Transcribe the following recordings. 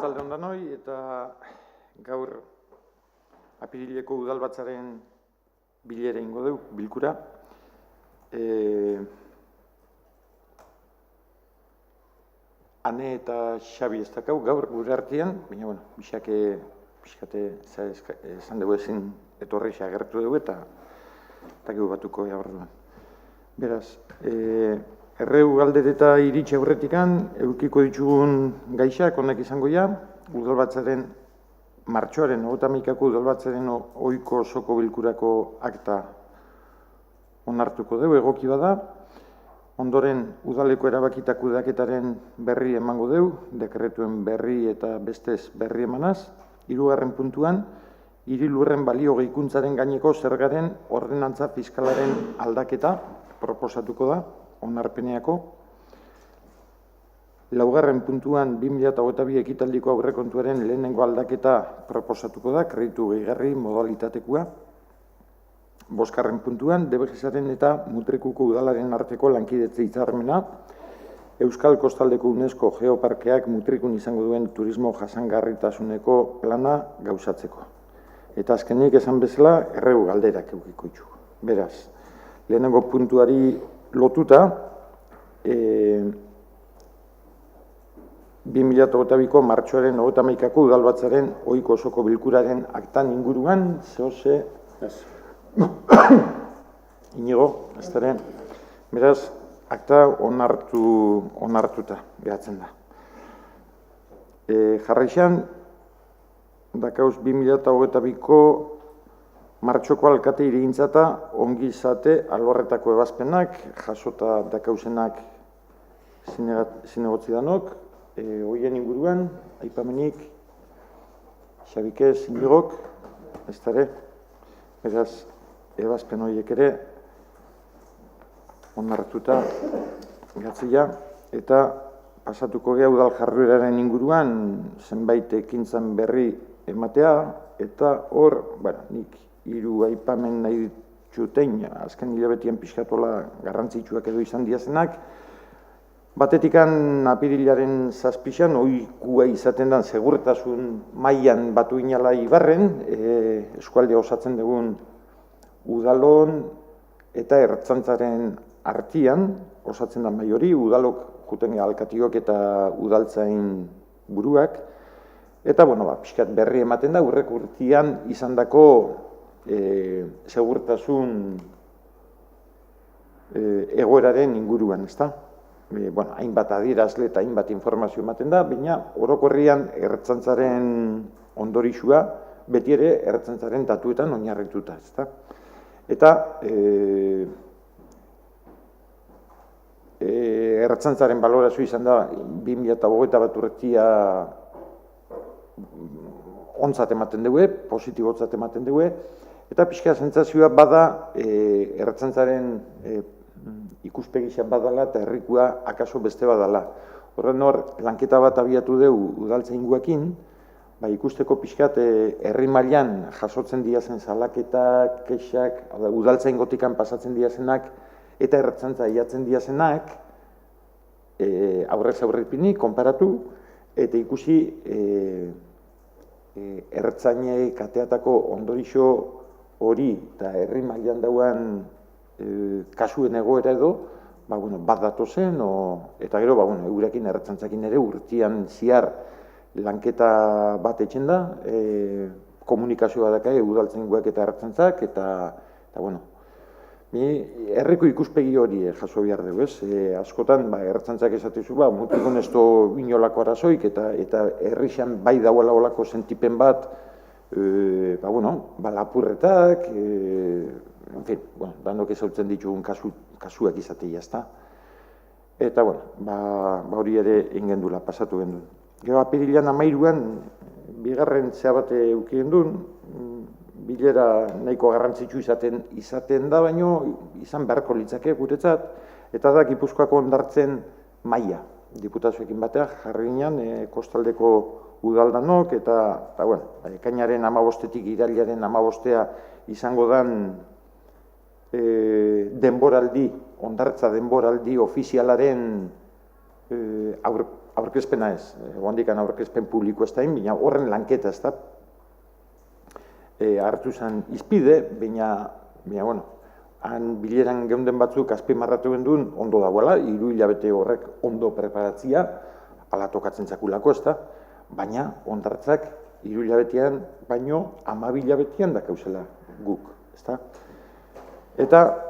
Arratsalde on danoi eta gaur apirileko udalbatzaren bilera ingo dugu, bilkura. Ane eta Xabi ez dakau gaur gure artean, baina pixkate esan dugu ezin etorri agertu dugu eta gero batuko jabarduan. Beraz, erreu galdera eta iritsi aurretikan, edukiko ditugun gaixak, honek izango ja, udalbatzaren martxoaren, 21ko udalbatzaren ohiko osoko bilkurako akta onartuko dugu, egoki bada. Ondoren, udaleko erabakitako kudeaketaren berri emango dugu, dekretuen berri eta bestez berri emanaz. 3. puntuan, hiri lurren balio gehikuntzaren gaineko zergaren ordenantza fiskalaren aldaketa proposatuko da, onarpeneako. 4. puntuan 2022 ekitaldiko aurrekontuaren lehenengo aldaketa proposatuko da, kreditu gehigarri modalitatekoa. 5. puntuan, DBGSaren eta Mutrikuko udalaren arteko lankidetza hitzarmena, Euskal Kostaldeko UNESCO Geoparkeak Mutrikun izango duen turismo jasangarritasuneko plana gauzatzeko. Eta azkenik esan bezala, erreu galderak edukiko ditugu. Beraz, lehenengo puntuari lotuta, 2022ko martxoaren 21ko udalbatzaren ohiko osoko bilkuraren aktan inguruan, zehose, Inigo, ez dara, beraz, akta onartuta gehatzen da. Jarraixan, dakauz 2022ko martxoko alkate irigintzata ongi izate alorretako ebazpenak, jasota dakauzenak zinegotzi danok, hoien inguruan, aipamenik, Xabikez, Inigok, ez dara, beraz, ebazpen horiek ere onartuta gatzia, eta pasatuko geha udal jardueraren inguruan zenbait ekintzan berri ematea, eta hor, nik 3 aipamen nahi dituten, azken hilabetien pixkatola garrantzitsuak edo izan diazenak, batetikan apirilaren 7an, ohikoa izaten den segurtasun mailan batu inala Ibarren, eskualde osatzen dugun udalon eta ertzaintzaren artian, osatzen da mai hori, udalok juten alkatiok eta udaltzain buruak, eta, pixkat berri ematen da, urrek urtean izandako segurtasun egoeraren inguruan, ezta? Hainbat adierazle eta hainbat informazio ematen da, baina orokorrian ertzaintzaren ondorixua beti ere ertzaintzaren datuetan oinarrituta, ezta? Eta ertzaintzaren balorazio izan da 2021 urtea ontzat ematen dugu, positibotzat ematen dugu, eta pixka sentsazioa bada ertzaintzaren ikuspegisa badala eta herrikua akaso beste badala. Horren lanketa bat abiatu dugu udaltzaingoekin, ikusteko pixkat herri mailan jasotzen diazen salaketak, kexak, udaltzaingotikan pasatzen diazenak, eta ertzaintza iatzen diazenak, aurrez aurrepinik, konparatu, eta ikusi ertzainei kateatako ondorixo hori eta herri mailan dauan kasuen egoera edo, bat datozen, eta gero, eurekin ertzaintzakin ere urtean ziar lanketa bat etxen da, komunikazioa dakai udaltzaingoak eta ertzaintzak, eta, herriko ikuspegi hori jaso behar dugu, ez? Askotan, ertzaintzak esatezu, mutrikun ez du inolako arazoik, eta herrixan bai dauela olako sentipen bat, lapurretak, danok ezautzen ditugun kasuak izatea, ezta? Eta, hori ere ingendula, pasatu gendun. Gero apirilan 13an, bigarren zea bat euki gendun, bilera nahiko garrantzitsu izaten da, baino izan beharko litzake guretzat, eta da Gipuzkoako hondartzen maila. Diputazioekin batea jarri ginen, kostaldeko udaldanok, eta ekainaren 15etik irailaren 15 izango dan denboraldi, hondartza denboraldi ofizialaren aurkezpena ez, oandikan aurkezpen publiko ez da, baina horren lanketa ez da, hartu zen izpide, baina, bueno, han bileran geunden batzuk azpimarratu genduen ondo dagoela, 3 hilabete horrek ondo preparatzia, ala tokatzen zakulako ez da, baina ondartzak 3 hilabetean, baino 12 hilabetean da kauzela guk, ez da. Eta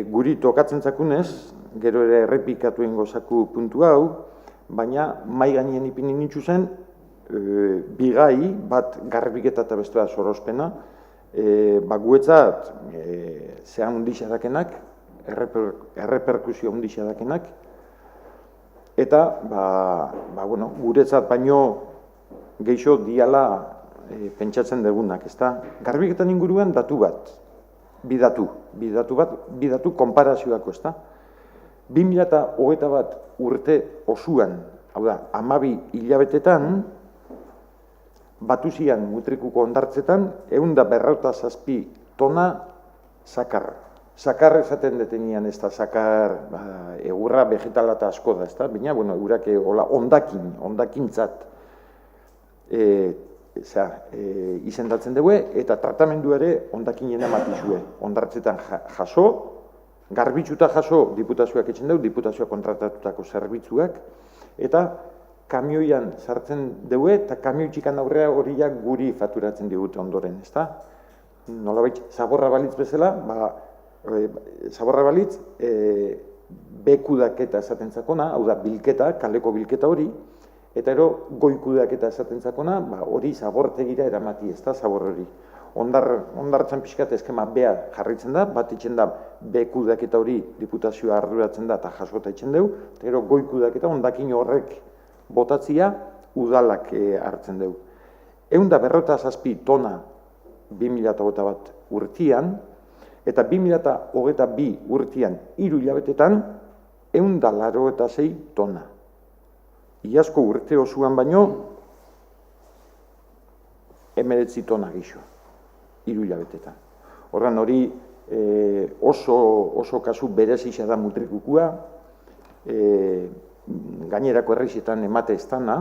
guri tokatzen zakunez, gero ere errepikatu ingozaku puntu hau, baina mai gainen ipini nintzu zen, bigai, bat garbiketa eta bestea sorospena, guetzat zehan undixea dakenak, erreperkusio undixea dakenak, eta, bueno, guretzat baino geixo diala pentsatzen dugunak, ez da? Garbiketan inguruan datu bat, bi datu konparazioako, ez da? 2021 urte osuan, hau da, 12 hilabetetan, batu zian mutrikuko ondartzetan, 157 tona sakar. Sakar esaten detenian, ez da, sakar egurra vegetala eta asko da, ez da? Baina, bueno, eurak ondakintzat izendatzen dugu, eta tratamendu ere ondakinen ematizue. Ondartzetan jaso, garbitzuta jaso diputazioak etxen dugu, diputazioak kontratatutako zerbitzuak, eta kamioian sartzen dugu, eta kamioitxikan aurrea horiak guri faturatzen digute ondoren, ez da? Nolabait, zaborra balitz bezala, zaborra balitz, bekudaketa esaten zakona, hau da, bilketa, kaleko bilketa hori, eta ero goikudaketa esaten zakona, hori zabortegira eramati, ez da, zabor hori. Ondartzan pixkat eskema bea jarritzen da, bat itxen da bekudaketa hori diputazioa arduratzen da eta jasota itxen dugu, eta ero goikudaketa ondakin horrek botatzia udalak hartzen dugu. 157 tona 2021 urtean, eta 2022 urtean 3 hilabetetan 186 tona. Iazko urte osuan baino 19 tona gixo, 3 hilabetetan. Horren hori oso kasu berezia da mutrikukua, gainerako herrixetan emate ez dana,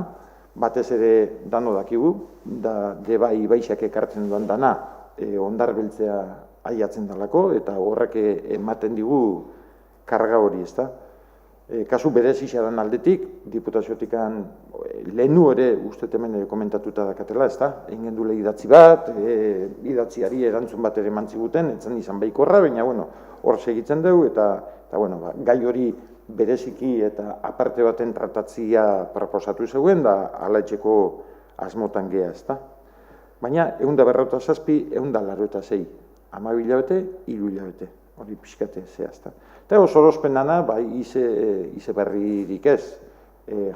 batez ere dano dakigu, da deba ibaixak ekartzen duan dana ondarbeltzea aiatzen dalako, eta horrek ematen digu karga hori, ez da. Kasu berezia dan aldetik, diputaziotikan lehenu ere uste hemen komentatuta dakatela, ez da. Egin dule idatzi bat, idatziari erantzun bat ere mantziguten, etzen izan baikorra, baina hor segitzen dugu, eta gai hori bereziki eta aparte baten tratatzia proposatu zegoen, da ala etxeko asmotan geha, ez da. Baina, 157, 186, 12 hilabete, 3 hilabete, hori pixkate zehazta. Eta oso orospen dana, ize berririk ez,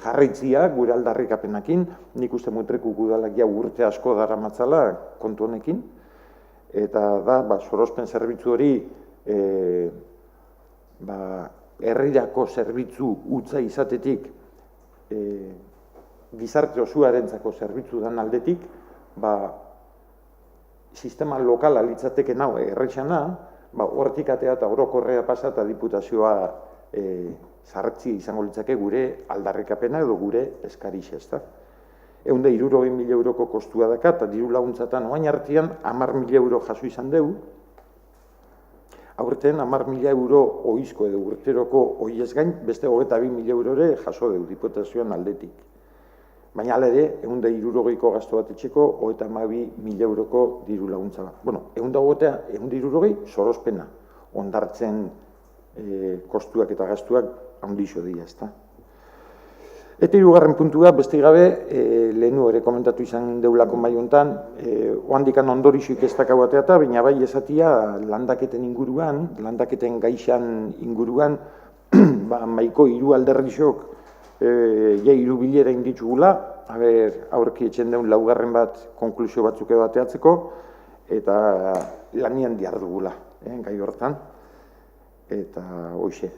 jarraitzia gure aldarrikapenakin, nik uste mutriku udalak ja urte asko dara matzala kontu honekin, eta da, sorospen zerbitzu hori, herrirako zerbitzu utza izatetik, gizarte osuarentzako zerbitzu dan aldetik, sistema lokala litzateke nau errexana, hortik atea eta orokorrea pasa eta diputazioa sartzi izango litzake gure aldarrikapena edo gure eskarixe, ez da. 160.000 euroko kostua daka, eta diru laguntzatan oain artean 10.000 euro jaso izan dugu, aurten 10.000 euro oizko edo urteroko oiez gain, beste 22.000 eurore jaso dugu diputazioan aldetik. Baina ala ere, 160ko gasto bat etxeko, 32.000 euroko diru laguntza bat. Bueno, 160 sorospena, ondartzen kostuak eta gastuak handixo dira, ez da. Eta hirugarren puntua, beste gabe, lehenu ere komentatu izan deulako mai hontan, oandikan ondorixoik ez dakau ateata, baina bai esatia landaketen inguruan, landaketen gaixan inguruan, maiko hiru alderrixok, hiru bilera inditugula, aurki etxen deun laugarren bat konklusio batzuk edo ateatzeko, eta lanian diardugula, gai hortan, eta hoxe.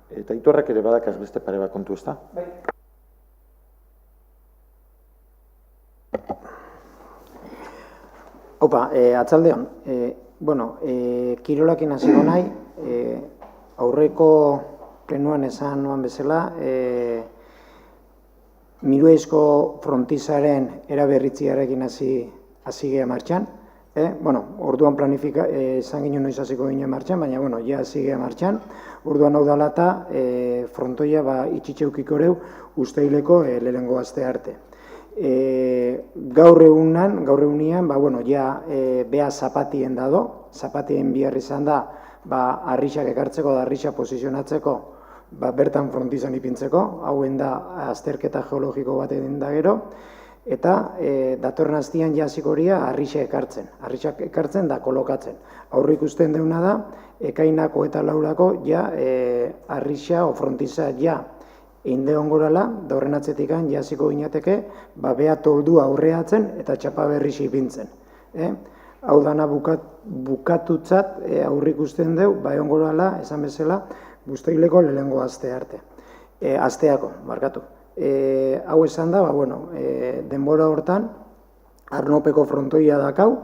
Eta itorrak ere badakaz beste pare bat kontu ez da? Bai. Opa, atzaldeon. Kirolakin hasiko nahi, aurreko plenuan esan nuan bezala, Mirueizko frontizaren eraberritziarekin hasi gea martxan. Orduan esan ginen noiz hasiko ginen martxan, baina, ja hasi gea martxan. Orduan hau dela eta frontoia itxitxeukiko reu usteileko lehengo aste arte. Gaur egunean, ja beha zapatien dado, zapatien bihar izan da, arrixak ekartzeko da arrixa posizionatzeko, bertan frontizan ipintzeko, hauen da azterketa geologiko bat egin da gero, eta datorren hastian jasikoria arrixa ekartzen da kolokatzen. Aurre ikusten deuna da, ekainako eta laurako ja arrixa o frontiza ja einde ongorala, da horren atzetikan jasiko ginateke, beha toldua aurreatzen eta txapa berriz ipintzen. Hau dana bukatutzat aurre ikusten deu, ongorala, esan bezala, Bustoileko lehengo aste arte. Asteako, markatu. Hau esan da, denbora hortan, Arnopeko frontoia dakau,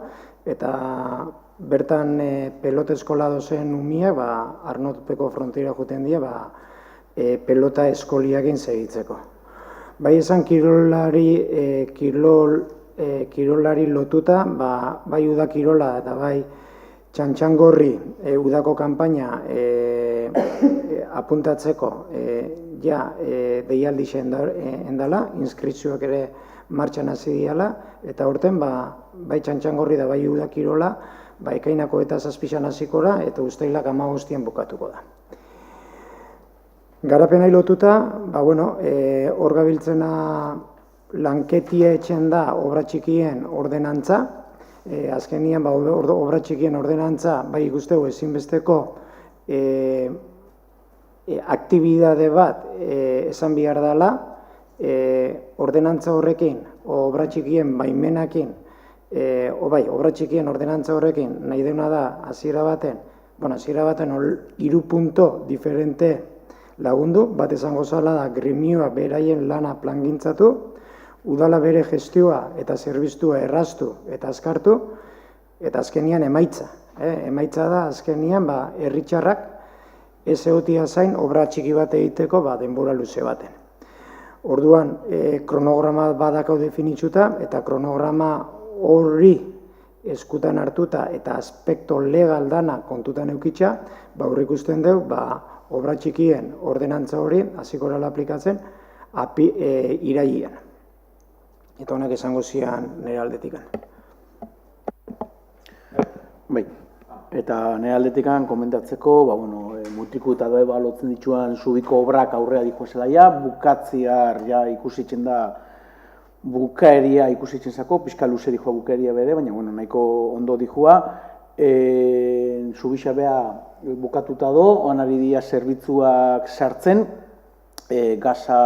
eta bertan pelota eskola dozen umiak, Arnopeko frontoira juten dira, pelota eskoliakin segitzeko. Bai esan kirolari lotuta, bai uda kirola eta bai txantxangorri udako kanpaina apuntatzeko deialdi endala, inskripzioak ere martxan hasi diala, eta horten bai txantxangorri da bai uda kirola, ekainako eta zazpixan hasiko da, eta usteilak 15 bukatuko da. Garapenai lotuta, hor gabiltzena lanketia etxen da obra txikien ordenantza, azkenian obra txikien ordenantza bai ikustegu ezinbesteko aktibidade bat esan behar dela, ordenantza horrekin, obra txikien baimenakin, obra txikien ordenantza horrekin nahi deuna da hasiera baten 3 punto diferente lagundu, bat esango zala da gremioa beraien lana plangintzatu, udala bere gestioa eta zerbiztua erraztu eta azkartu, eta azkenian emaitza. Emaitza da azkenian herritxarrak ez egotia zain obra txiki bat egiteko denbora luze baten. Orduan, kronograma badakau definitzuta, eta kronograma horri eskutan hartuta eta aspekto legal dana kontutan eukitza, aurre ikusten deu, obra txikien ordenantza hori hasiko dela aplikatzen irailean. Eta honek esango zian nire aldetikan. Bai, eta nire aldetikan komentatzeko, mutiku eta doa lotzen dituan zubiko obrak aurrea dikoazela bukatziar ikusitzen da bukaeria ikusitzen zako, pixka luze dihua bukaeria bere, baina nahiko ondo dihua. Zubisa beha bukatuta do, oanari dia zerbitzuak sartzen, gaza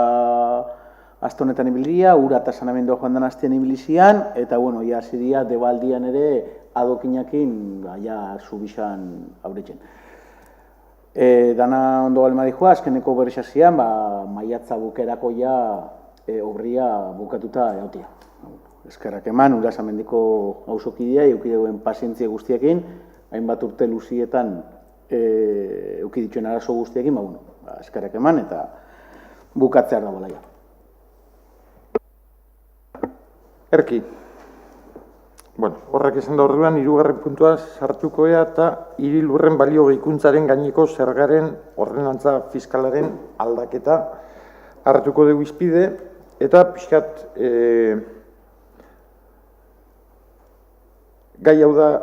aste honetan ibiliria, ura eta sanamendua joan den astean ibilizian, eta hasi dira debaldian ere adokinakin zubisan aurretzen. Dana ondo balma dihua, azkeneko berrexazian, maiatza bukerako obria bukatuta egotia. Eskerrak eman, Urasamendiko auzokidea, eukideguen pazientzia guztiekin, hainbat urte luzietan eukidituen arazo guztiekin, eskerrak eman eta bukatzear da bolaia. Erki, horrek esan da horrean, 3. puntua sartuko eta hirilurren balio gehikuntzaren gaineko zergaren ordenantza fiskalaren aldaketa hartuko dugu izpide, eta pixkat gai hau da,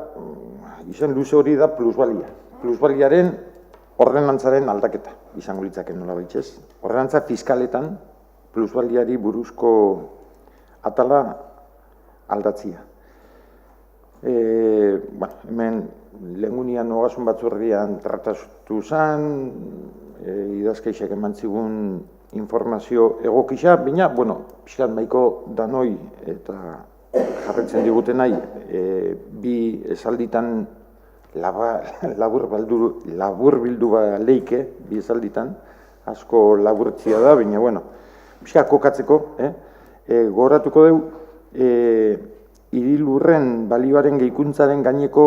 izan luze hori da plusbalia. Plusbaliaren ordenantzaren aldaketa izango litzaken nola baitxez. Ordenantza fiskaletan plusbaliari buruzko atala aldatzia. Hemen lehengunian ogasun batzordian tratatu zen, idazkaixak eman zigun informazio egokisa, baina, pixkat maiko danoi eta jarretzen diguten nahi, bi esalditan labur bildu leike, bi esalditan, asko laburtzia da, baina, pixkat kokatzeko, gogoratuko dugu, hirilurren balioaren gehikuntzaren gaineko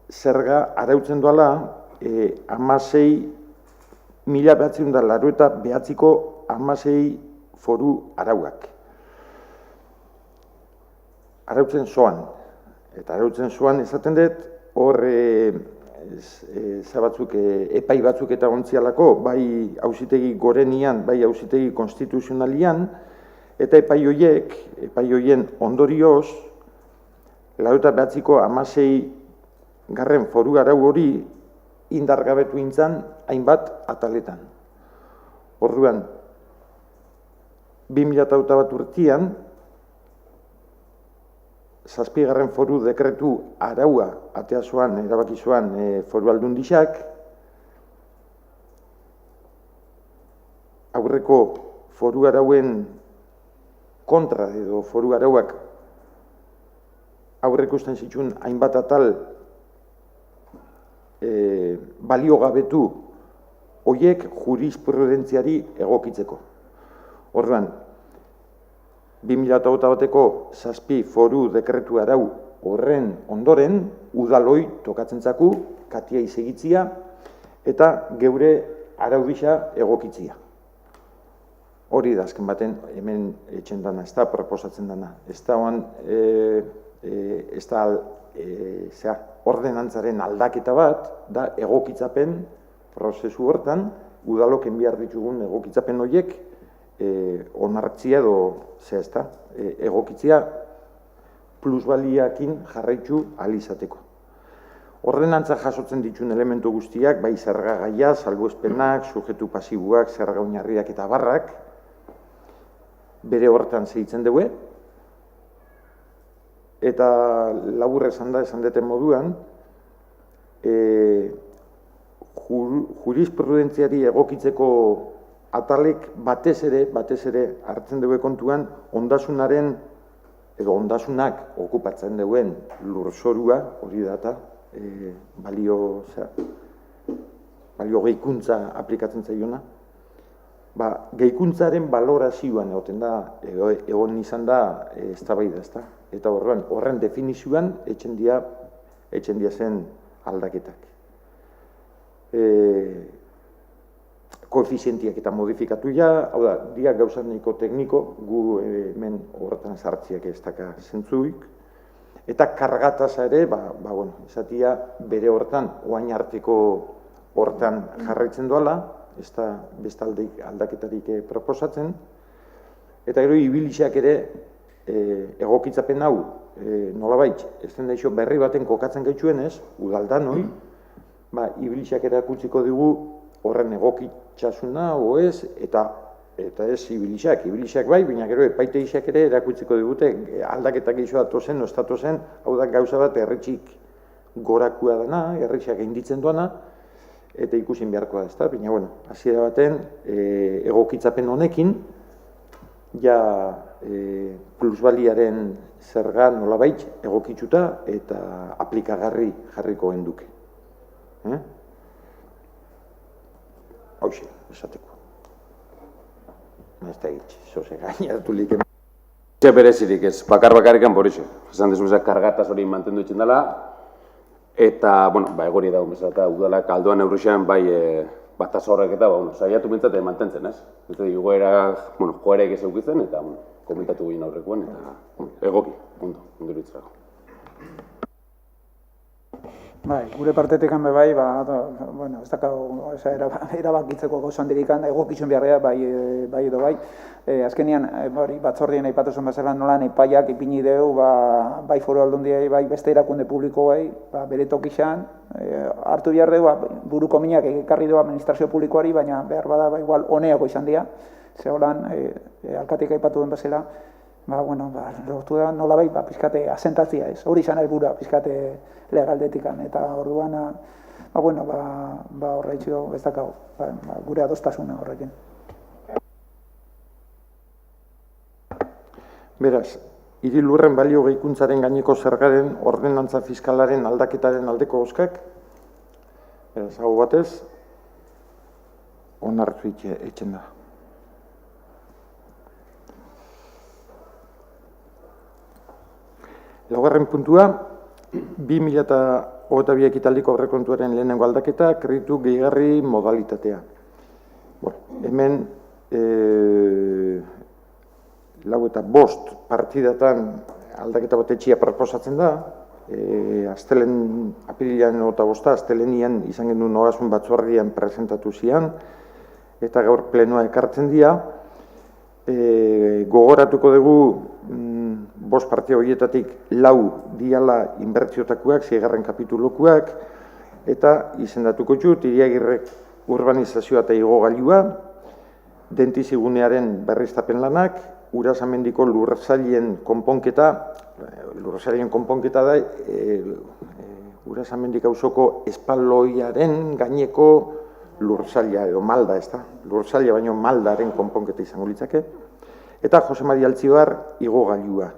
zerga arautzen doala, 16.989ko foru arauak. Arautzen zoan, eta arautzen zoan esaten dut, hor epai batzuk eta ontzialako, bai auzitegi gorenian, bai auzitegi konstituzionalian, eta epai hoien ondorioz, 1996 garren foru arau hori indargabetu intzan hainbat ataletan. Orduan, 2001 urtean, 7. foru dekretu araua atea zoan, erabaki zoan foru aldundixak, aurreko foru arauen kontra edo foru arauak aurrekusten zituen hainbat atal baliogabetu horiek jurisprudentziari egokitzeko. Orduan, 2001ko 7 foru dekretu arau horren ondoren, udaloi tokatzen zaku, katia izegitzia, eta geure araudisa egokitzia. Hori da, azken baten, hemen etxen dana, ez da proposatzen dana. Ez da ordenantzaren aldaketa bat, da egokitzapen prozesu hortan, udalok enbiar ditugun egokitzapen horiek, onartzia edo egokitzia plusbaliakin jarraitu ahal izateko. Ordenantza jasotzen dituen elementu guztiak, bai zergagaia, salbuespenak, sujetu pasibuak, zerga oinarriak eta barrak, bere hortan segitzen dugu, eta labur esan deten moduan, jurisprudentziari egokitzeko atalek batez ere hartzen dugu kontuan ondasunaren edo ondasunak okupatzen duen lurzorua, hori data, balio gehikuntza aplikatzen zaiona, gehikuntzaren balorazioan egon izan da eztabaida, ezta? Eta horren definizioan etxen dia zen aldaketak. Koefizientiak eta modifikatu hau da, diak gauzat nahiko tekniko, gu hemen horretan sartziak ez daka zentzuik, eta kargatasa ere, izatia bere horretan, oain arteko horretan jarraitzen doala, ez da bestaldeik aldaketarik proposatzen, eta gero ibilixak ere egokitzapen hau, nolabait, ez den daixo berri baten kokatzen gaitxuenez, udaldan hori, ibilixak erakutsiko dugu horren egokitxasuna, oez, eta ez ibilixak bai, baina gero epaiteixak ere erakutsiko digute aldaketak iso datozen, ostatozen, hau da gauza bat erretxik gorakua dana, erretxak einditzen doana, eta ikusin beharkoa ez da, baina, hasiera baten egokitzapen honekin, ja plusbaliaren zerga nolabait egokitzuta eta aplikagarri jarriko genduke. Hauxe, esateko. Ez da egitxe, zoze gainatu liken. Berezirik ez, bakar-bakarrikan borixe. Esan dezumezak kargataz hori mantendu itxen dela, eta, egori da, eta udalak aldoan eurrixean, bataz horrek eta, saiatu bintzate mantentzen, ez? Eta joera egez eukitzen, eta komentatu ginen aurrekoan, eta egoki, ondo iritzerago. Gure partetik hanbe ez dakau erabakitzeko gauzan dirikan, egokizun beharrea bai edo bai. Azkenean, batzordien aipatu zuen bezala nolan epaiak ipini deu, bai foru aldundiai, bai beste erakunde publiko bai, bere tokixan, hartu behar deu, buruko minak ekarri du administrazio publikoari, baina behar bada, igual, honeako izan dira, ze holan, alkatik aipatu den bezala, lortu da nola bai, pizkate asentatzia ez, hori izan helburua pizkate legaldetikan, eta orduan, horreitxio ez dakau, gure adostasuna horrekin. Beraz, hiri lurren balio gehikuntzaren gaineko zergaren ordenantza fiskalaren aldaketaren aldeko oskak, beraz, hau batez, onartu etxen da. Laugarren puntua, 2022 ekitaldiko aurrekontuaren lehenengo aldaketa, kreditu gehigarri modalitatea. Hemen, 5 partidatan aldaketa bat etxia proposatzen da. Apirilean 25, astelenian izan genuen ogasun batzordian presentatu zian, eta gaur plenoa ekartzen dira. Gogoratuko dugu 5 partida horietatik 4 diala inbertziotakoak, 6. kapitulukoak, eta izendatuko dut Iriagirrek urbanizazioa eta igogailua, Dentizigunearen berriztapen lanak, Urasamendiko lursailien konponketa da Urasamendik auzoko espaloiaren gaineko lursaila edo malda, ez da? Lursaila baino maldaren konponketa izango litzake. Eta Jose Mari Altzibar igogailua.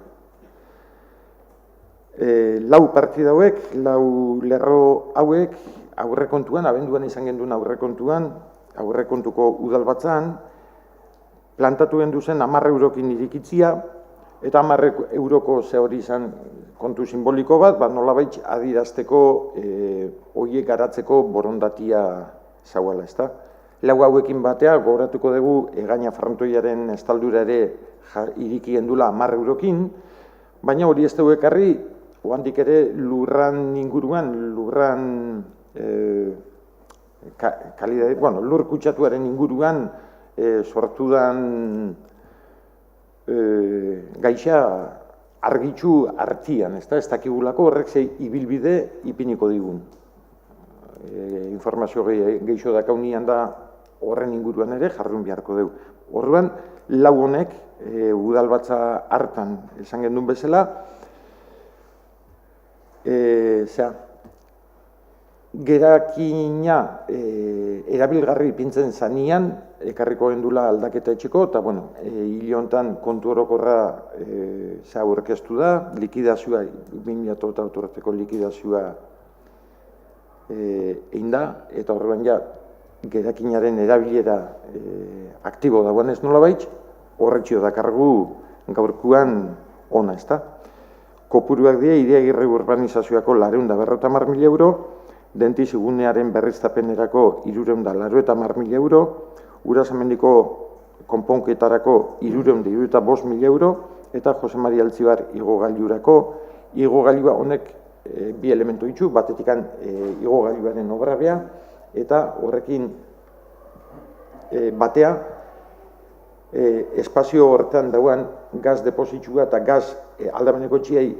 4 partida hauek, 4 lerro hauek, aurrekontuan, abenduan izan genduen aurrekontuko udalbatzan, plantatu gendu zen 10 eurokin irikitzia, eta 10 euroko ze hori izan kontu simboliko bat, nolabait adirazteko horiek garatzeko borondatia zauala, ez da? 4 hauekin batea, gogoratuko dugu, Egaña frontoiaren estaldura ere iriki gendula 10 eurokin, baina hori ez dugu ekarri, oandik ere lurran inguruan, lur kutsatuaren inguruan sortu dan gaixa argitxu artian, ez dakigulako horrek zei ibilbide ipiniko digun. Informazio gehiago dakaunian da horren inguruan ere jardun beharko dugu. Orduan, 4 honek, udalbatza hartan esan gendun bezala, gerakina erabilgarri ipintzen zanian, ekarriko gendula aldaketa etxeko, eta, hile honetan kontu orokorra aurkeztu da, likidazioa, 2008 urteko likidazioa egin da, eta horrean gerakinaren erabilera aktibo dagoen ez nolabait, horretxio dakargu gaurkuan ona, ez da. Kopuruak dira, Iriagirre urbanizazioako 450.000 euro, Dentizigunearen berriztapenerako 390.000 euro, Urasamendiko konponketarako 375.000 euro, eta Jose Mari Altzibar igogailurako. Igogailua honek 2 elementu ditu, batetikan igogailuaren obrabea, eta horrekin batea, espazio horretan dauan gaz depositua eta gaz aldameneko txiai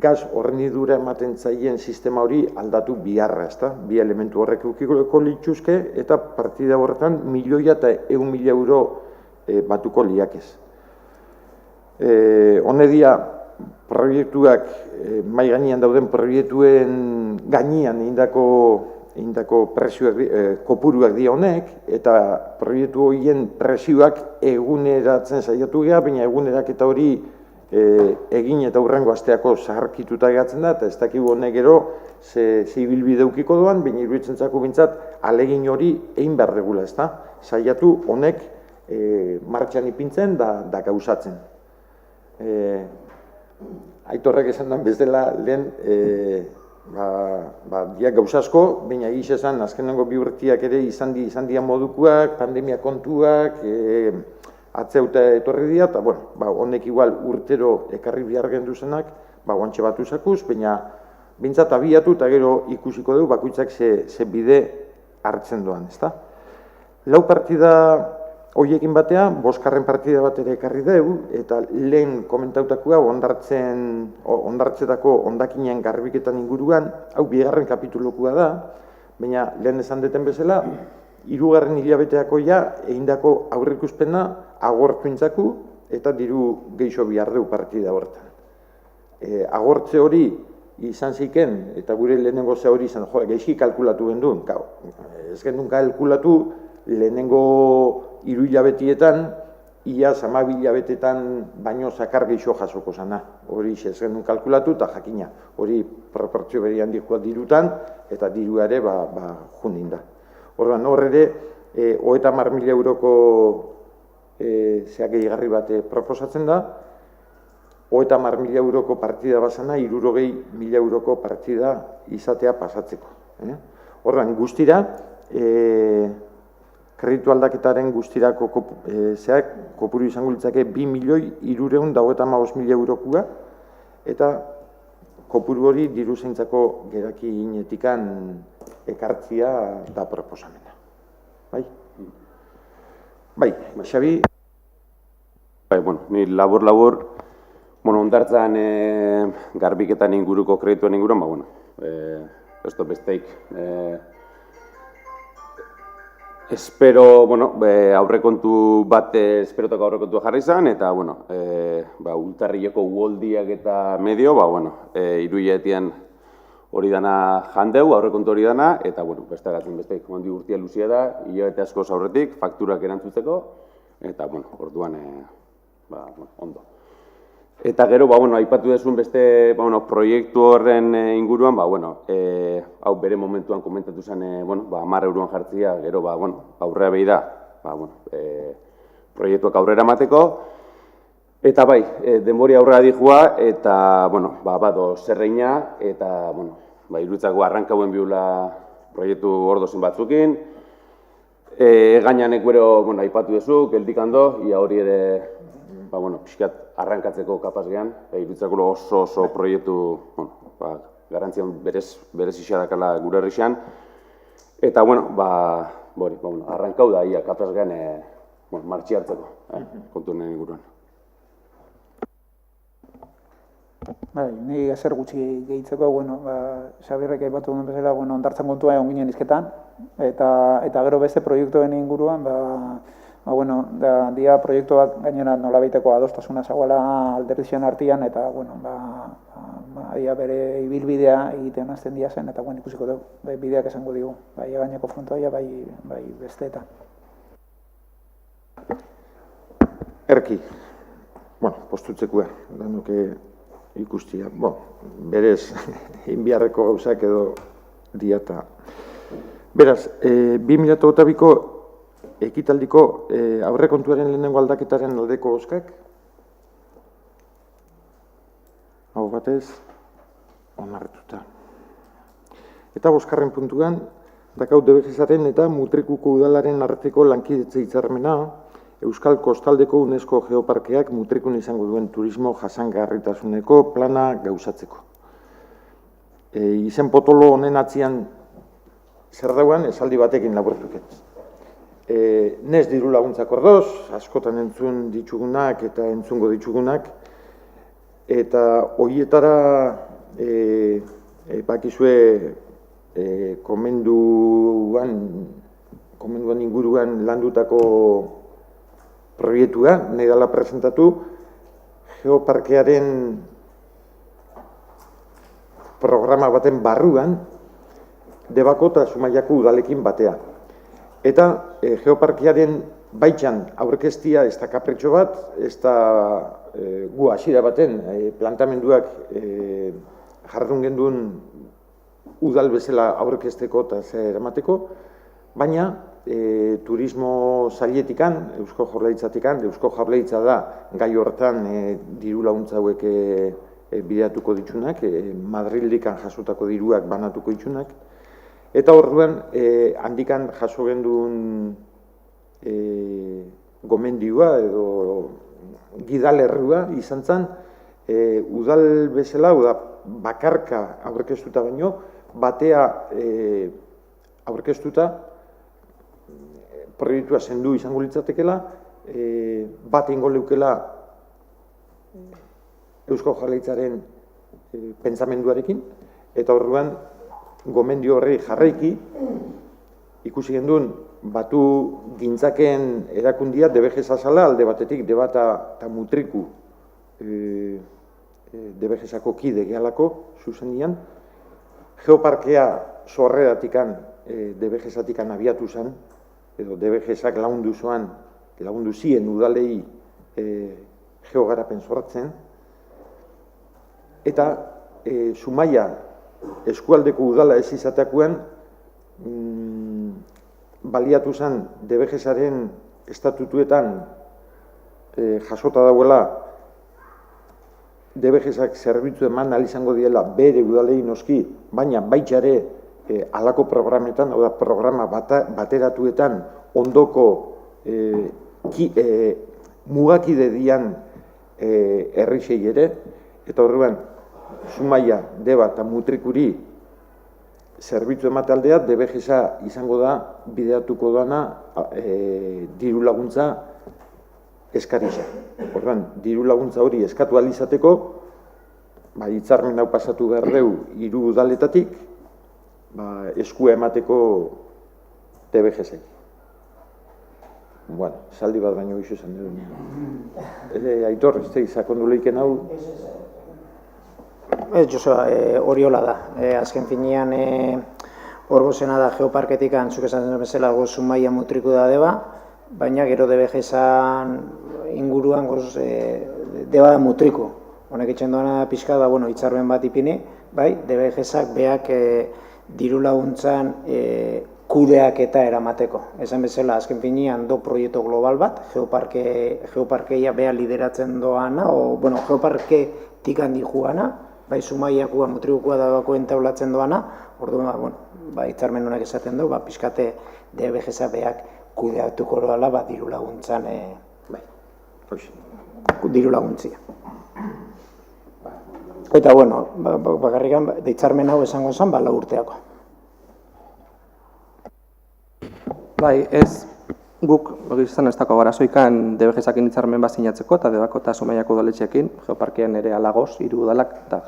gaz hornidura ematen zaien sistema hori aldatu biharra, ez da? 2 elementu horrek eukiko lituzke, eta partida horretan 1.100.000 euro batuko liakez. Honedia proiektuak, mai gainean dauden proiektuen gainean egindako kopuruak dira honek, eta proiektu horien presioak eguneratzen saiatu gara, baina eguneraketa hori egin eta hurrengo asteako zaharkituta egatzen da, eta ez dakigu honek gero ze ibilbide eukiko doan, baina iruditzen zako bintzat alegin hori egin behar degula, ez da? Saiatu honek martxan ipintzen da gauzatzen. Aitorrek esan den bezala lehen gauzasko, baina egiz esan azkenengo 2 urteak ere izan dira modukoak, pandemia kontuak, atzeuta etorri dira, eta honek igual urtero ekarri behar genduzenak, guantxe bat uzakuz, baina bintzat abiatu eta gero ikusiko dugu bakoitzak ze bide hartzen doan, ezta? 4 partida horiekin batean, 5. partida bat ere ekarri dugu, eta lehen komentautakoa ondartzetako ondakinen garbiketan inguruan, hau 2. kapitulukoa da, baina lehen esan deten bezala, 3. hilabeteako egindako aurrikuspena agortu intzaku eta diru geixo behar dugu partida horretan. Agortze hori izan ziken, eta gure lehenengo ze hori izan, geixi kalkulatu genduen, ez genduen kalkulatu lehenengo 3 hilabetietan, ia 12 hilabetetan baino zakar geixo jasoko zana. Hori ez genduen kalkulatu eta jakina. Hori proportzio berian dikoa dirutan, eta diru ere jundin da. Orduan, hor ere, 30.000 euroko gehigarri bat proposatzen da, 30.000 euroko partida bazana, 60.000 euroko partida izatea pasatzeko. Orduan, guztira, kreditu aldaketaren guztirako kopuru izango litzake 2.355.000 eurokoa, eta kopuru hori diruzaintzako gerakinetikan ekartzia da proposamena. Bai, Xabi? Bai, ni labur, hondartzan garbiketan inguruko kredituen inguruan, ez dut besteik. Espero, aurrekontu bat, esperotako aurrekontua jarri izan, eta, Ultarrileko uoldiak eta medio, iruietien hori dana jandeu, aurrekontu hori dana, eta, beste gatzen besteik, hondi urtia luzia da, hilabete asko aurretik, fakturak erantzuteko, eta, orduan, ondo. Eta gero, aipatu dezun beste proiektu horren inguruan, hau bere momentuan komentatu zen, 10 euroan jartzia, gero, aurrea behi da, proiektuak aurrera emateko, eta bai, denbori aurrera dihua, eta, bado zerreina, eta, iruditzako arrankauen biula proiektu ordozin batzukin, gainan ekuero, aipatu dezuk, geldikando, ia hori ere, pixkat arrankatzeko kapaz gehan, iruditzako oso proiektu, garantzian berez isadakala gure herrixan, eta, arrankau da, ia kapaz gehan, martxi hartzeko, kontu nien inguruan. Bai, ni ezer gutxi gehitzeko, Xabirrek aipatu duen bezala, hondartzan kontua egon ginen izketan, eta gero beste proiektuen inguruan, dia proiektuak gainera nolabaiteko adostasuna zagoela alderdizien artean, eta, dia bere ibilbidea egiten hasten dia zen, eta ikusiko dugu, bideak esango digu, bai gaineko frontoia, bai besteetan. Erki, postutzekua, da nuke ikustia, berez, inbiarreko gauzak edo diata. Beraz, 2022ko ekitaldiko aurrekontuaren lehenengo aldaketaren aldeko oskak, hau batez, onartuta. Eta boskarren puntuan, dakau DBGSaren eta Mutrikuko udalaren arteko lankidetze hitzarmena, Euskal Kostaldeko UNESCO Geoparkeak Mutrikun izango duen turismo jasangarritasuneko plana gauzatzeko. Izen potolo honen atzian zer dauan, esaldi batekin laburtuket. Nez diru laguntzak ordoz, askotan entzun ditugunak eta entzungo ditugunak, eta horietara bakizue komenduan inguruan landutako proiektua, nahi dela presentatu, geoparkearen programa baten barruan, Debako eta Zumaiako udalekin batea. Eta geoparkearen baitxan aurkeztia ez da kapritxo bat, ez da gu hasiera baten plantamenduak jardun genduen udal bezala aurkezteko eta zer emateko, baina turismo sailetikan, Eusko Jaurlaritzatikan, Eusko Jaurlaritza da gai hortan diru laguntza hauek bideatuko ditunak, Madrildikan jasotako diruak banatuko ditunak, eta orduan handikan jaso genduen gomendioa edo gidalerrua izan zen, udal bezala, bakarka aurkeztuta baino, batea aurkeztuta, proiektua zendu izango litzatekela, bat ingo leukela Eusko Jaurlaritzaren pentsamenduarekin, eta orduan gomendio horri jarraiki, ikusi genduen batu gintzaken erakundia DBGS zala, alde batetik Debata eta Mutriku DBGSako kide gehalako, zuzenian, geoparkea sorreratikan DBGSatikan abiatu zen, edo DBGSak lagundu zien udalei geogarapen sortzen, eta Zumaia eskualdeko udala ez izateakoan baliatu zen DBGSaren estatutuetan jasota dauela DBGSak zerbitzu eman ahal izango diela bere udalei noski, baina baitxare halako programetan, hau da, programa bateratuetan ondoko mugakide dian herrisei ere, eta horrean, Zumaia, Deba eta Mutrikuri zerbitzu emate aldea, DBGSA izango da bideratuko doana diru laguntza eskarisa. Orduan, diru laguntza hori eskatu ahal izateko, hitzarmen hau pasatu behar dugu 3 udaletatik, eskua emateko DBGSA. Bueno, saldi bat baino gizu esan dugu. Aitor, ez da, izakondu lehiken hau? Ez, Joseba, hori hola da. Azken finean, hor gozena da geoparketikan, zuk esan zen bezala, Zumaia Mutriku da Deba, baina gero DBGSan inguruan Deba da Mutriku. Honek itxen doana pixka da, hitzarmen bat ipini, bai, DBGSak beak diru laguntzan kudeak eta eramateko. Esan bezala, azken finean do proiektu global bat, geoparkeia beha lideratzen doana, geoparke tikan di juana, bai Zumaiakua, Mutrikukua dabako entaulatzen doana, orduan, hitzarmen honek esaten du, pixkate DBGSa beak kudeatuko doala, diru laguntzan, diru laguntzia. Eta, bakarrikan, hitzarmen hau esango zen, 4 urteako. Bai, ez guk, izan ez dako garazoikan DBGSakin hitzarmen bat sinatzeko, eta Debako eta Zumaiako udaletxeekin, geoparkean ere alagoz, 3 udalak, eta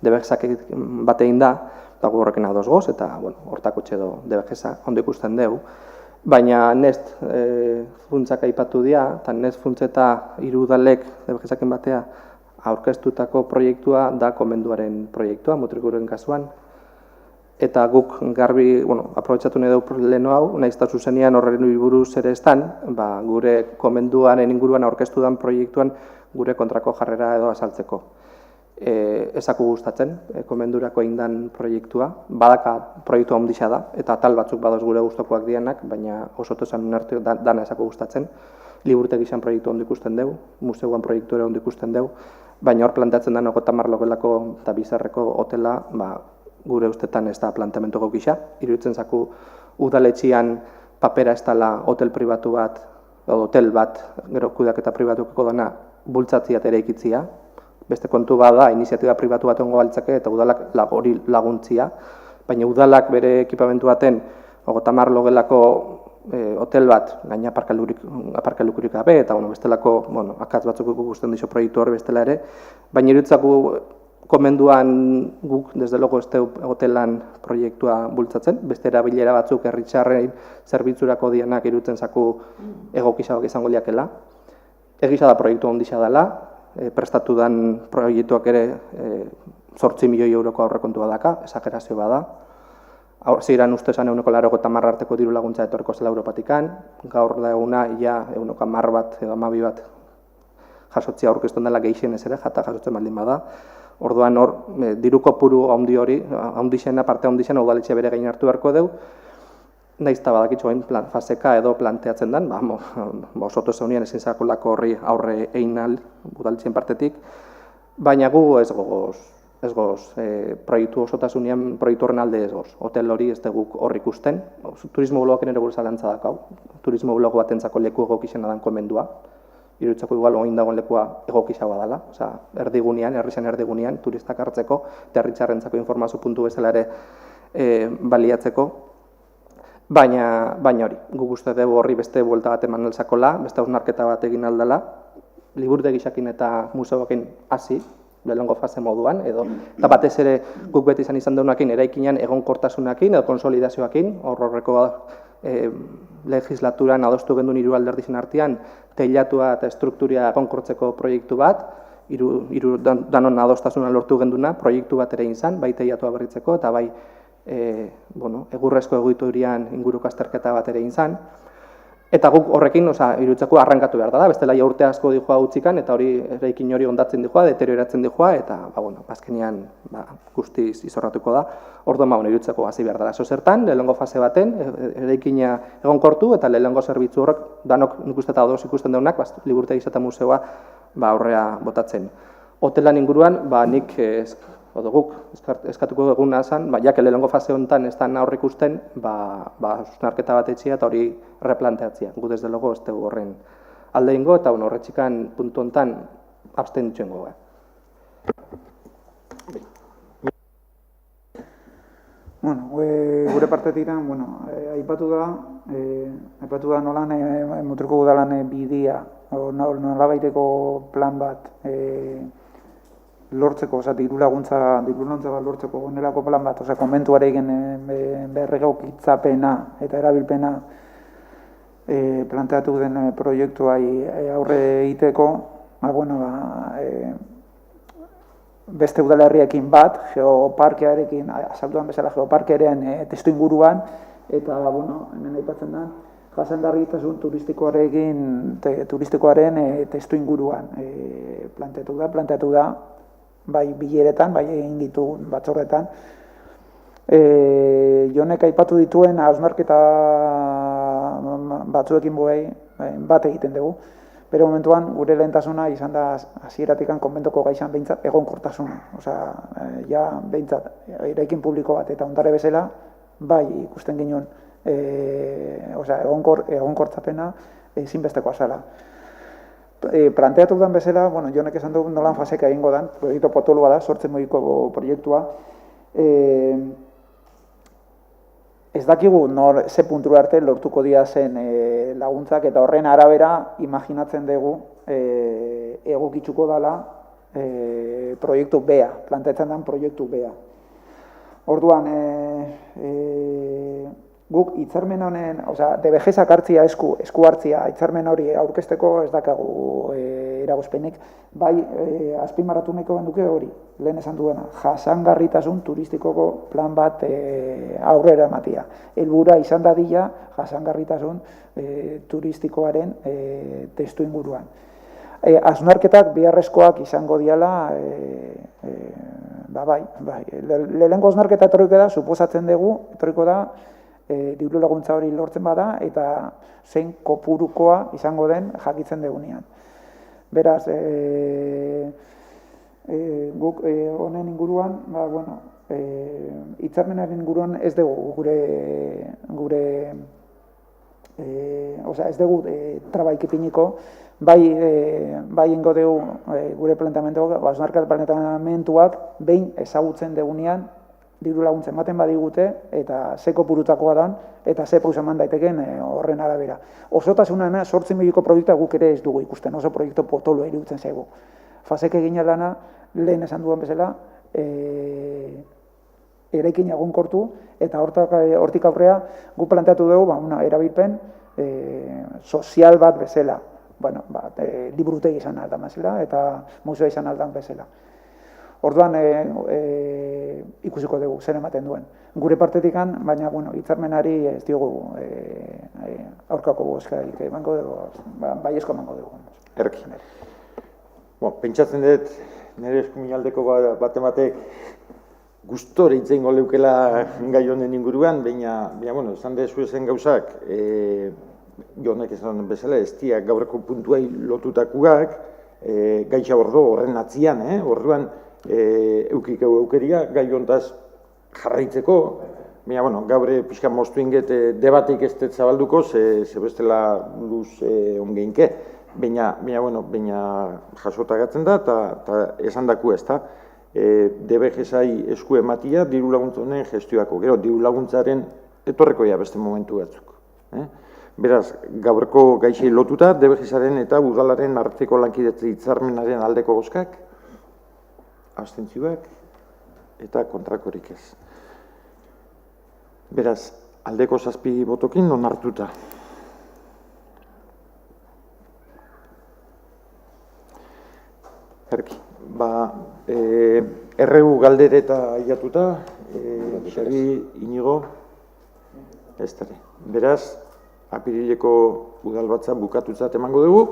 DBGSakin bat egin da, eta gu horrekin ados goz, eta hortako txedo DBGSa ondo ikusten dugu. Baina Nest funtzak aipatu dira, eta Nest funtzeta 3 udalek DBGSakin batea aurkeztutako proiektua da komenduaren proiektua, Mutrikuren kasuan. Eta guk garbi, aprobetxatu nahi dugu leheno hau, nahiz eta zuzenean horren buruz ere estan, gure komenduaren inguruan aurkeztu den proiektuan gure kontrako jarrera edo azaltzeko. Ezaku gustatzen, komendurako indan proiektua, badaka proiektua ondisa da, eta tal batzuk badoz gure gustokoak dianak, baina oso tozan unertu dana ezaku gustatzen. Liburutegi izan proiektu ondo ikusten dugu, museuan proiektu ere ondo ikusten dugu, baina hor planteatzen den 50 logelako eta bizarreko hotela, gure ustetan ez da planteamentu gisa. Iruditzen zaku udaletxian papera ez dela hotel pribatu bat, hotel bat, gero kudeaketa pribatuko dana, bultzatziat ere ikitzia. Beste kontu bada, iniziatiba pribatu bat ongo baltzake eta udalak hori laguntzia. Baina udalak bere ekipamentu baten, 50 logelako hotel bat, gaina aparkalukurik gabe, eta bestelako, akatz batzuk ikusten dizo proiektu hori bestela ere, baina iruditzaku komenduan guk, desde logo, ez hotelan proiektua bultzatzen, beste erabilera batzuk herritxarrein zerbitzurako dianak irutzen zaku egokizabak izango liakela. Egisa da proiektu ondisa dela, prestatu den proiektuak ere 8 milioi euroko aurrekontua daka, esagerazio bada. Ziren ustezan 180 arteko diru laguntza etorriko zela Europatikan, gaur da eguna, ia 110 bat edo 12 bat jasotzia aurkezten dela gehien ez ere, jata jasotzen baldin bada. Orduan hor, diru kopuru haundixena, parte haundixena udaletxe bere gain hartu beharko dugu, nahiz eta badakitzu hain faseka edo planteatzen den, osoto zeunian ezin zakolako horri aurre egin udaletxen partetik, baina gu ez goz, proiektu osotasunean, proiektu horren alde ez goz, hotel hori ez dugu hor ikusten, turismo blogoak ere buruz alantza dakau, turismo blogo batentzako leku egokizena dan komendua, iruditzako igual oin dagoen lekua egokizagoa dela, erdigunean, herrixan erdigunean, turistak hartzeko, eta herritxarrentzako informazio puntu bezala ere baliatzeko. Baina hori, guk uste dugu horri beste buelta bat eman alzakola, beste hausnarketa bat egin aldala, liburutegisakin eta museuakin hasi, lehenengo fase moduan, eta batez ere guk beti izan deunakin eraikinean egonkortasunakin edo konsolidazioakin, horreko legislaturan adostu gendun 3 alderdizien artean, teilatua eta estrukturia egonkortzeko proiektu bat, 3 danon adostasuna lortu genduna, proiektu bat ere izan, bai teilatua berritzeko eta bai egurrezko egiturian inguruko azterketa bat ere izan. Eta guk horrekin, iruditzako arrankatu behar da, bestela urte asko dijoa utzikan, eta hori eraikin hori ondatzen dijoa, deterioratzen dijoa, eta azkenean guztiz izorratuko da. Orduan, iruditzako hasi behar da. Zertan, lehenengo fase baten, eraikina egonkortu, eta lehenengo zerbitzu horrek, danok nik uste eta odoz ikusten deunak, liburutegi eta museoa aurrea botatzen. Hotelan inguruan, nik odo guk eskatuko duguna zen, jake lehenengo fase honetan ez da aurre ikusten, hausnarketa bat etxia eta hori replanteatzea. Gu desde logo ez dugu horren alde ingo, eta horretxikan puntu honetan abstenitzen goga. Bueno, gure partetik, aipatu da nolan Mutriko udalan bidea, nolabaiteko plan bat lortzeko, diru laguntza bat lortzeko nelako plan bat, konbentuarekin berregokitzapena eta erabilpena planteatu den proiektuai aurre egiteko, beste udalerriekin bat, geoparkearekin, azalduan bezala geoparkearen testu inguruan, eta, hemen aipatzen da, jasangarritasun turistikoaren testu inguruan planteatu da, bai bileretan, bai egin ditu batzorretan. Jonek aipatu dituen hausnarketa batzuekin bat egiten dugu. Pero momentuan, gure lehentasuna izan da hasieratik konbentuko gaizan behintzat egonkortasuna. Behintzat, eraikin publiko bat eta ondare bezala, bai ikusten ginen egonkortzapena ezinbestekoa zela. Planteatu den bezala, jonek esan du nolan faseka egingo den, proiektu potolua da, 8 milioiko proiektua. Ez dakigu ze puntura arte lortuko dira zen laguntzak, eta horren arabera imaginatzen dugu egokitzuko dela proiektu bea, planteatzen den proiektu bea. Orduan, guk hitzarmen honen, DBG-ak hartzia esku hartzia, hitzarmen hori aurkezteko ez dakagu eragozpenik, bai azpimarratu nahiko genduke hori, lehen esan duena, jasangarritasun turistikoko plan bat aurrera ematia. Helburua izan dadila jasangarritasun turistikoaren testu inguruan. Hausnarketak beharrezkoak izango diala, lehenengo hausnarketa etorriko da, suposatzen dugu, etorriko da, diru laguntza hori lortzen bada, eta zein kopurukoa izango den jakitzen dugunean. Beraz, guk honen inguruan, hitzarmenaren inguruan ez dugu ez dugu trabaik ipiniko, bai ingo dugu gure planteamenduak, hausnarketa behin ezagutzen dugunean, diru laguntzen ematen badigute, eta ze kopurutakoa dan, eta ze pausa eman daiteken horren arabera. Osotasuna 8 milioiko proiektua guk ere ez dugu ikusten, oso proiektu potoloa iruditzen zaigu. Fasek egin lana, lehen esan duan bezala, eraikin egonkortu, eta hortik aurrea guk planteatu dugu erabilpen sozial bat bezala. Liburutegi izan aldan bezala, eta museo izan aldan bezala. Orduan ikusiko dugu zer ematen duen. Gure partetik, baina hitzarmenari ez diogu aurkako bozkarik emango dugu, baiezko emango dugu. Erki. Pentsatzen dut, nire eskuminaldeko batek gustore hitzein leukela gai honen inguruan, baina, esan dezu ezen gauzak, jonek esan bezala, ez diak gaurreko puntuai lotutakuak, gaitxa horren atzian, orduan, eukeria gai hontaz jarraitzeko, baina, gaur pixka moztu inget debatik ez dut zabalduko, ze bestela luz ongeinke, baina jasotagatzen da, eta esan daku ez da, DBG-ai esku ematia diru laguntzonen gestioako, gero diru laguntzaren etorrekoia beste momentu batzuk. Beraz, gaurko gaixei lotuta, DBG-aren eta udalaren arteko lankidetze hitzarmenaren aldeko bozkak, abstentzioak eta kontrakorik ez. Beraz, aldeko 7 botokin onartuta. Erki, erregu galdere eta aiatuta, Xabi, Inigo, ez dara. Beraz, apirileko udalbatza bukatutzat emango dugu.